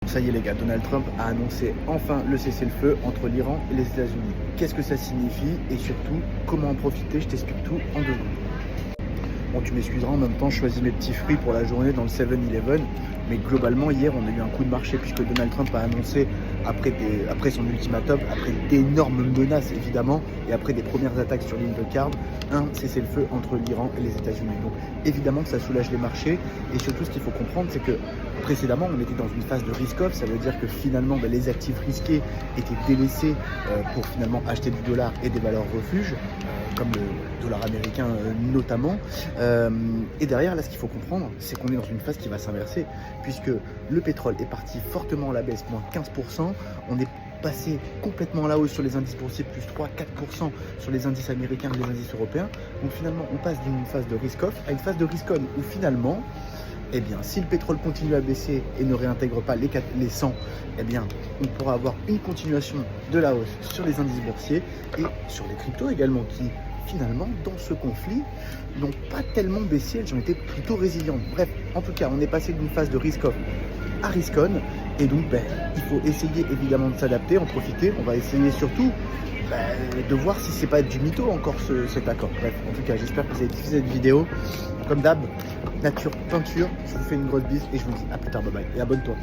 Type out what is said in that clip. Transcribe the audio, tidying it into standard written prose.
Ça y est les gars, Donald Trump a annoncé enfin le cessez-le-feu entre l'Iran et les États-Unis. Qu'est-ce que ça signifie et surtout comment en profiter? Je t'explique tout en 2 secondes. Bon, tu m'excuseras, en même temps, je choisis mes petits fruits pour la journée dans le 7-Eleven. Mais globalement, hier, on a eu un coup de marché puisque Donald Trump a annoncé, après son ultimatum, après d'énormes menaces évidemment, et après des premières attaques sur l'île de Card, un cessez-le-feu entre l'Iran et les États-Unis. Donc évidemment que ça soulage les marchés. Et surtout, ce qu'il faut comprendre, c'est que précédemment, on était dans une phase de risk-off. Ça veut dire que finalement, les actifs risqués étaient délaissés pour finalement acheter du dollar et des valeurs refuges, comme le dollar américain notamment. Et derrière, là, ce qu'il faut comprendre, c'est qu'on est dans une phase qui va s'inverser, puisque le pétrole est parti fortement à la baisse, moins 15%. On est passé complètement à la hausse sur les indices boursiers, plus 3-4% sur les indices américains et les indices européens. Donc finalement, on passe d'une phase de risk-off à une phase de risk-on, où finalement, eh bien, si le pétrole continue à baisser et ne réintègre pas les 100, eh bien, on pourra avoir une continuation de la hausse sur les indices boursiers et sur les cryptos également, qui finalement, dans ce conflit, n'ont pas tellement baissé, elles ont été plutôt résilientes. Bref, en tout cas, on est passé d'une phase de risk-off à risk-on, et donc il faut essayer évidemment de s'adapter, en profiter. On va essayer surtout de voir si c'est pas du mytho encore cet accord. Bref, en tout cas, j'espère que vous avez kiffé cette vidéo. Comme d'hab, nature, peinture, je vous fais une grosse bise et je vous dis à plus tard, bye bye, et abonne-toi.